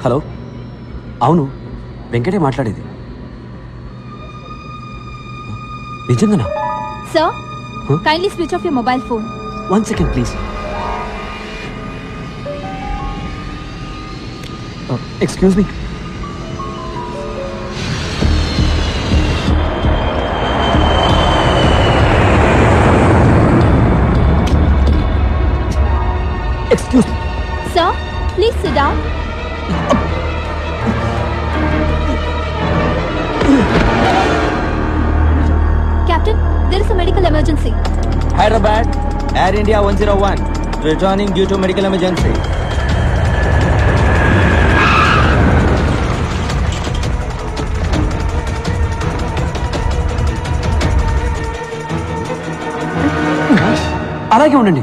Hello, అవును వెంకటే మాట్లాడేది. నిజంగానా? Sir, kindly switch off your mobile phone. 1 second please. Excuse me. Excuse me. Sir, please sit down. Captain, there is a medical emergency. Hyderabad, Air India 101, returning due to medical emergency. అలాగే ఉండండి.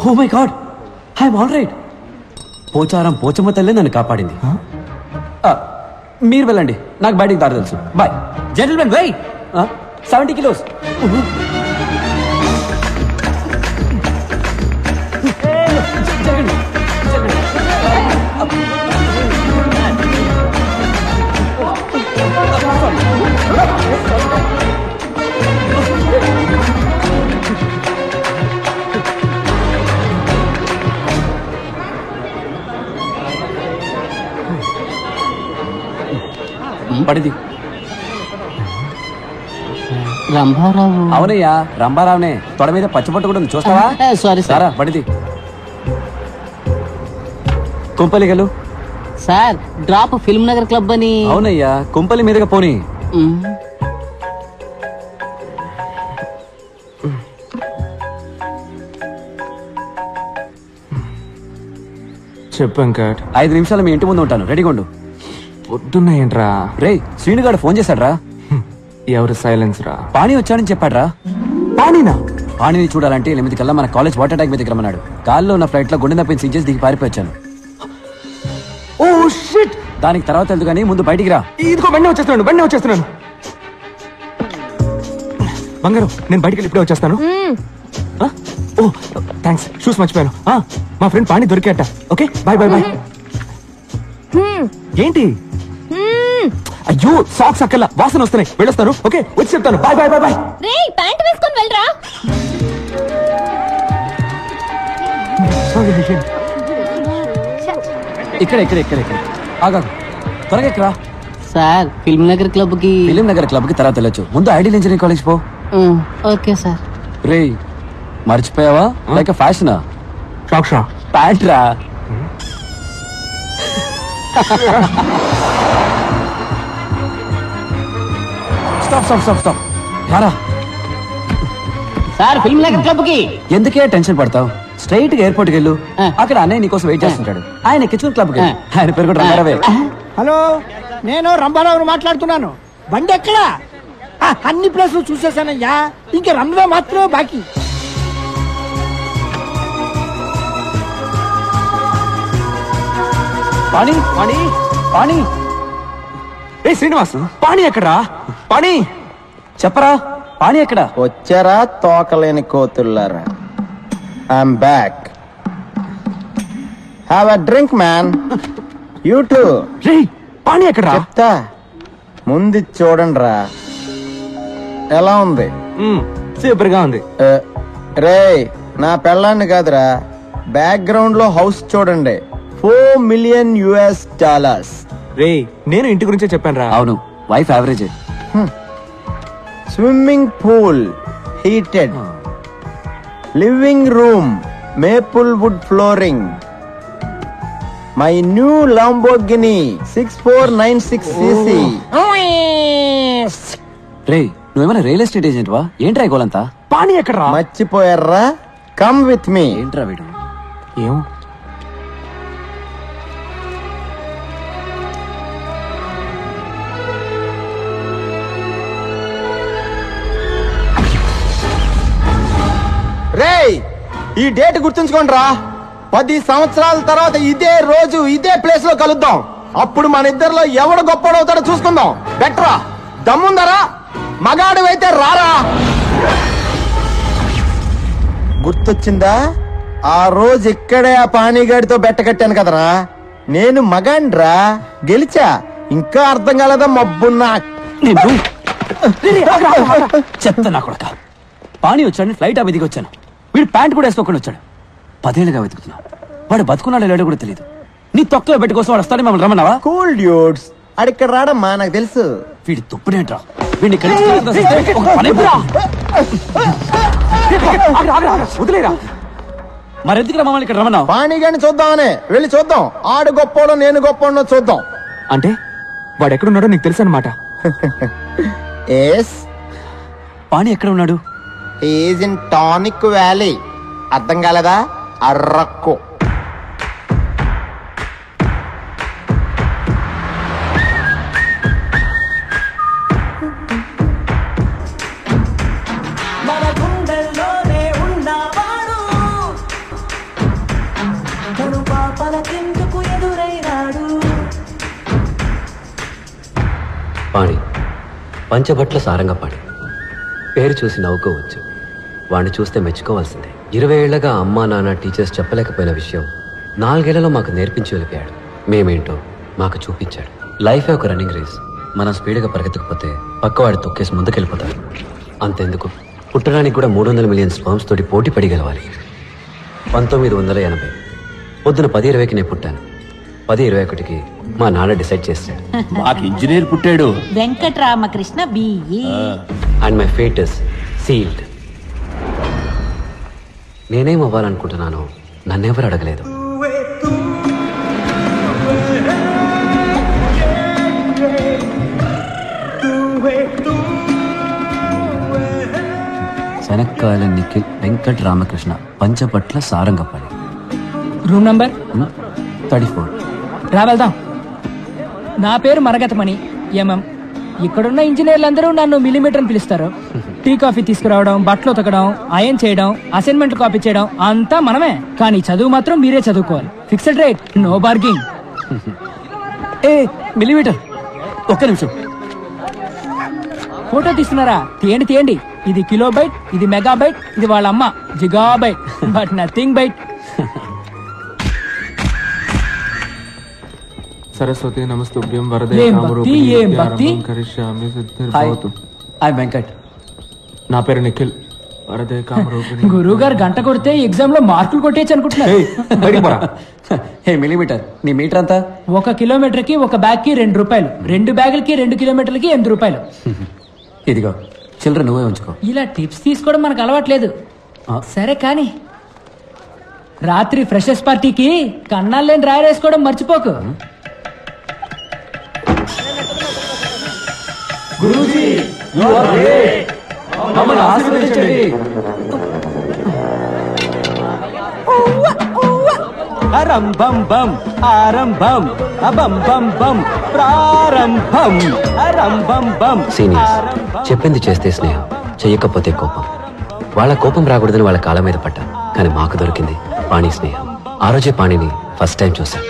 Oh my god, I'm all right. Pocharam Pochamma తల్లే నన్ను కాపాడింది. మీరు వెళ్ళండి, నాకు బయటికి దారి తెలుసు. Bye gentlemen. వెయిట్. 70 kilos. పడిది. రంభారావు. అవునయ్యా, రంభారావునే. తొడ మీద పచ్చబట్టు కూడా ఉంది, చూస్తావా? సారీ సారా, పడిది. కుంపలిగలు sir, drop Film Nagar club అని. అవునయ్యా, కుంపలి మీదుగా పోనీ. చెప్పు వెంకట్. 5 నిమిషాలు మీ ఇంటి ముందు ఉంటాను, రెడీగా ఉండు. పొద్దున్న ఏంట్రా? రే, శ్రీనుగాడు ఫోన్ చేశాడ్రా. ఎవరు సైలెన్స్ రా? పాణి వచ్చాడని చెప్పాడ్రా. పానీనా? పాణిని చూడాలంటే 8 కల్లా మన కాలేజ్ వాటర్ ట్యాంక్ మీద రమ్మన్నాడు. కాల్లో ఉన్న ఫ్లైట్ లో గుండె నొప్పిని సించేసి దిగి పారిపోయి వచ్చాను. Oh shit. దానికి తర్వాత ఎందుకు కానీ ముందు బయటికి రా. ఇదిగో బండి వచ్చేస్తున్నాను. బంగారు, నేను బయటికి వెళ్ళి ఇప్పుడే వచ్చేస్తాను. ఓ థ్యాంక్స్, షూస్ మర్చిపోయాను. మా ఫ్రెండ్ పాణి దొరికాట. Okay, bye bye bye. ఏంటి? అయ్యో, సాక్స్ అక్కల్లా వాసన వస్తున్నాయి, వెళ్ళొస్తాను. ఓకే, వచ్చి చెప్తాను. Bye bye bye bye. రేయ్, ప్యాంట్ వేసుకొని వెళ్ళరా. ఇక్కడ ఆగా, త్వరగా ఎక్కరా. సార్, ఫిల్మ్ నగర్ క్లబ్ కి. ఫిలిం నగర్ క్లబ్ కి తర్వాత వెళ్ళొచ్చు, ముందు ఐడియల్ ఇంజనీరింగ్ కాలేజ్ పో. Okay sir. రే, మర్చిపోయావా? లైక్ ఫ్యాషనా? సాక్షా ప్యాంట్ రా. స్టాప్. రారా. సార్, ఫిల్మ్ నగర్ క్లబ్ కి. ఎందుకే టెన్షన్ పడతావు? స్ట్రైట్ గా ఎయిర్పోర్ట్ కి వెళ్ళు. అక్కడ అన్నయ్య నీకోసం వెయిట్ చేస్తుంటాడు. ఆయన కిచెన్ క్లబ్ కి. ఆయన పేరు కూడా రంగారావే. హలో, నేను రంభారావుని మాట్లాడుతున్నాను. బండి ఎక్కడా? అన్ని ప్లేసులు చూసేసానయ్యా, ఇంక రన్వే మాత్రమే బాకీ. పాణి. ఏ శ్రీనివాస్, పాణి ఎక్కడా? పాణి చెప్పరా, పాణి ఎక్కడ? వచ్చారా తోకలేని కోతుల్లారా? I'm back. Have a drink man. You too. రే, పాణి ఎక్కడా? చెప్తా, ముందు చూడండి రా. ఎలా ఉంది? సూపర్ గా ఉంది. రే, నా పెళ్ళాన్ని కాదురా, బ్యాక్గ్రౌండ్ లో హౌస్ చూడండి. $4 million. రే, నేను ఇంటి గురించే చెప్పాను రా. అవును, wife average. Swimming pool heated, living room maple wood flooring, my new Lamborghini 6496cc. రే, నువ్వేమైనా రియల్ ఎస్టేట్ ఏజెంట్ వా? ఏంట్రా ఈ గోలంతా? పాణి ఎక్కడా? మర్చిపోయారా? Come with me. ఏంట్రా వీడు? ఏం రేయ్, ఈ డేట్ గుర్తుంచుకోండి రా. 10 సంవత్సరాల తర్వాత ఇదే రోజు ఇదే ప్లేస్ లో కలుద్దాం. అప్పుడు మన ఇద్దరిలో ఎవడు గొప్పడవుతాడో చూసుకుందాం. బెటరా? దమ్ముందరా? మగాడు అయితే రారా. గుర్తొచ్చిందా? ఆ రోజు ఇక్కడే ఆ పానీగాడితో బెట్ట కట్టాను కదరా. నేను మగాండ్రా, గెలిచా. ఇంకా అర్థం కాలేదా మబ్బున్నా? చెత్త నా కొడక. పానీ వచ్చాడు, ఫ్లైట్ దిగి వచ్చాను. వీడు ప్యాంట్ కూడా వేసుకోకుండా వచ్చాడు. 10 ఏళ్ళుగా వెతుకుతున్నా. వాడు బతుకున్నాడు లేడో కూడా తెలియదు. నీ తొక్కలో బెట్ట కోసం వాడు వస్తాడు, మమ్మల్ని రమ్మన్నావా? కూల్ డ్యూడ్స్, అడిక్కడ రాడమ్మా, నాకు తెలుసు. వీడి తుప్పుడేంట్రా? వీడిని వదిలేరా. మరెందుకు మమ్మల్ని ఇక్కడ రమ్మన్నావు? పానీగాని చూద్దామనే. వెళ్ళి చూద్దాం. ఆడు గొప్పోడో నేను గొప్పోడో చూద్దాం. అంటే వాడు ఎక్కడున్నాడో నీకు తెలుసు అనమాట. పానీ ఎక్కడ ఉన్నాడు? Is in tonic valley. అర్థం కాలేదా? అర్రకు. పాణి, పంచభట్ల సారంగపాణి. పేరు చూసి నవ్వుకోవచ్చు, వాడిని చూస్తే మెచ్చుకోవాల్సిందే. 20 ఏళ్లగా అమ్మా నాన్న టీచర్స్ చెప్పలేకపోయిన విషయం 4 ఏళ్లలో మాకు నేర్పించి వెళ్ళిపోయాడు. మేమేంటో మాకు చూపించాడు. లైఫే ఒక రన్నింగ్ రేస్. మనం స్పీడ్గా పరిగెత్తకపోతే పక్కవాడి తొక్కేసి ముందుకెళ్ళిపోతాడు. అంతెందుకు, పుట్టడానికి కూడా 300 మిలియన్ స్పర్మ్స్ తోటి పోటీ పడి గెలవాలి. 1980 పొద్దున 10:20కి నేను పుట్టాను. 10:21కి మా నాన్న డిసైడ్ చేశాడు. మాకు ఇంజనీర్ పుట్టాడు. Venkataramakrishna BE. And my fate is sealed. నేనేం అవ్వాలనుకుంటున్నానో నన్నెవరు అడగలేదు. శనక్కాయల నిఖిల్ వెంకట్ రామకృష్ణ, పంచపట్ల సారంగపాణి. Room number 34. రా వెళ్దాం. నా పేరు మరగతమణి, ఎంఎం. ఇక్కడున్న ఇంజనీర్లందరూ నన్ను మిల్లీమీటర్ అని పిలుస్తారు. టీ కాఫీ తీసుకురావడం, బట్టలు ఉతకడం, అయన్ చేయడం, అసైన్మెంట్ కాపీ చేయడం అంతా మనమే. కానీ చదువు మాత్రం మీరే చదువుకోవాలి. Fixed rate, no bargaining. A millimetre, ఒక్క నిమిషం. ఫోటో తీస్తున్నారా? తీయండి తీయండి. ఇది కిలోబైట్, ఇది మెగాబైట్, ఇది వాళ్ళ అమ్మ gigabyte, but nothing byte. Saraswati నమస్తుభ్యం వరదే ఏం భక్తి, ఏం భక్తి. కరిష్యామి హాయ్, సిద్ధిర్భవతు. ఐ వెంకట్. నా పేరు నిఖిల్. వరదే కామరూపిణి. గురువు గారు గంట కొడితే ఎగ్జామ్ లో మార్కులు కొట్టేయచ్చు అనుకుంటున్నారు. బయటికి పోరా. హే మిల్లీమీటర్, నీ మీటర్ అంతా? 1 కిలోమీటర్ కి 1 బ్యాగ్ కి 2 రూపాయలు, 2 బ్యాగులకి 2 కిలోమీటర్లకి 8 రూపాయలు. ఇదిగో చిల్లర నువ్వే ఉంచుకో. ఇలా టిప్స్ తీసుకోవడం మనకు అలవాట్లేదు. సరే కానీ రాత్రి ఫ్రెషర్స్ పార్టీకి కన్నాలు లేని డ్రైవర్ వేసుకోవడం మర్చిపోకు. Guruji, you are great. మమ్మల్ని ఆశీర్వదించండి. అరంభం బం ఆరంభం అబం బం బం ప్రారంభం అరంభం బం. సీనియర్స్, చెప్పింది చేస్తే స్నేహం, చెయ్యకపోతే కోపం. వాళ్ళ కోపం రాకూడదని వాళ్ళ కాళ్ళ మీద పడ్డా. కానీ మాకు దొరికింది పాణి స్నేహం. ఆ రోజే పాణిని ఫస్ట్ టైం చూశాను.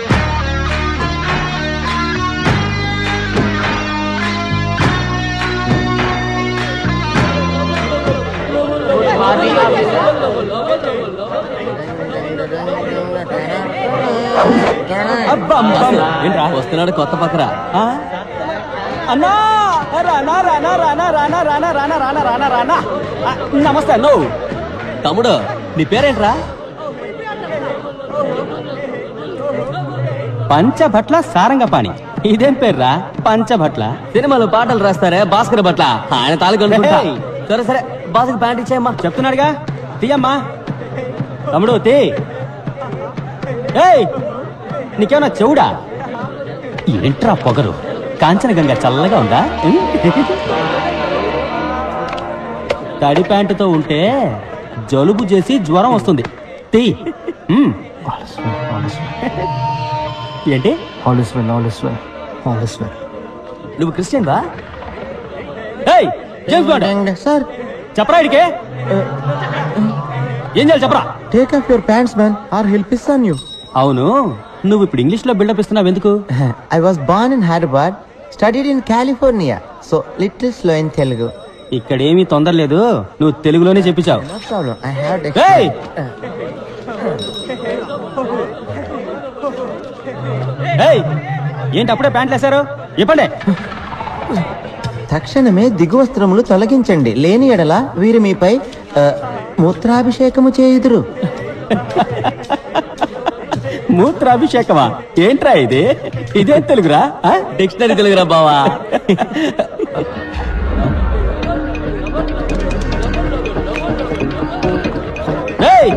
ఏంట్రా వస్తున్నాడు కొత్త పక్కరా? అన్నా రానా రానా రానా రానా రానా రానా రానా రానా రానా. నమస్తే అన్నో. తమ్ముడు నీ పేరేంట్రా? పంచభట్ల సారంగపాణి. ఇదేం పేర్రా పంచభట్ల? సినిమాలో పాటలు రాస్తారే భాస్కర్ భట్ల, ఆయన తాలూకా. సరే సరే, బాసుకి ప్యాంట్ ఇచ్చేయమ్మా. చెప్తున్నాడుగా, తీయమ్మా. తమ్ముడు తీ. ఏయ్, నీకేమన్నా చెవుడా? ఏంట్రా పొగరు? కాంచనగంగా చల్లగా ఉందా? తడి ప్యాంటుతో ఉంటే జలుబు చేసి జ్వరం వస్తుంది. తీ. ఏంటి? నువ్వు క్రిస్టియన్ వా? సార్ చెప్పరా ఇడికే? ఏం చేయాలి చెప్పరా? Take off your pants man, or help ఇస్తాను యూ. అవును, నువ్వు ఇప్పుడు ఇంగ్లీష్ లో బిల్డప్ ఇస్తున్నావు ఎందుకు? I was born in Hyderabad, studied in California, so little slow in Telugu. ఇక్కడేమీ తొందర లేదు, నువ్వు తెలుగులోనే చెప్పించావు. ఏయ్! ఏయ్! ఏంటి అప్పుడే ప్యాంట్లు వేశారు? ఇప్పండి. తక్షణమే దిగువస్త్రములు తొలగించండి, లేని ఎడల వీరు మీపై మూత్రాభిషేకము చేయుదురు. మూత్రాభిషేకమా? ఏంట్రా ఇది? ఇదేం తెలుగురా? డిక్షనరీ తెలుగురా బావా. ఏయ్!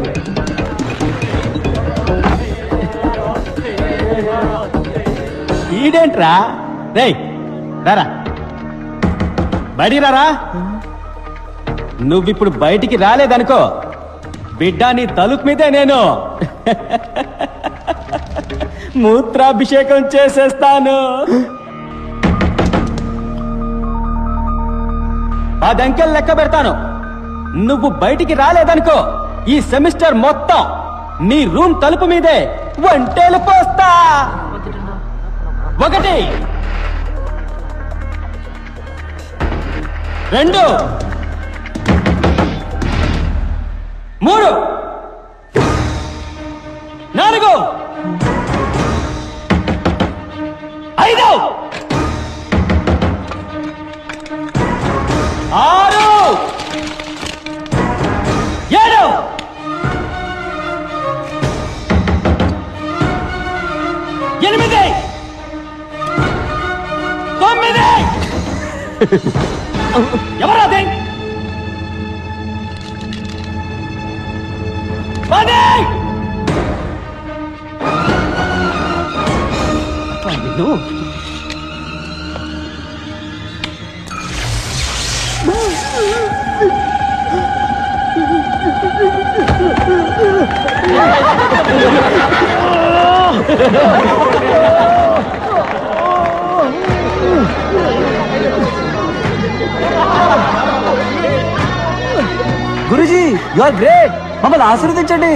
ఈడేంట్రా? రేయ్ రారా, బయటికి రారా. నువ్విప్పుడు బయటికి రాలేదనుకో, బిడ్డ నీ తలుపు మీదే నేను మూత్రాభిషేకం చేసేస్తాను. 10 అంకెలు లెక్క పెడతాను. నువ్వు బయటికి రాలేదనుకో, ఈ సెమిస్టర్ మొత్తం నీ రూమ్ తలుపు మీదే వంటేలు పోస్తా. 1 2 3 4 5 6 7 8 9 ఎవరాది? 10 గురుజీ, యు ఆర్ గ్రేట్. మమ్మల్ని ఆశీర్వదించండి.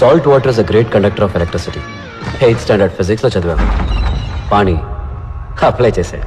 Salt water is a great conductor of electricity. 8th standard physics లో చదివాను. పాణి అప్లై చేశాడు.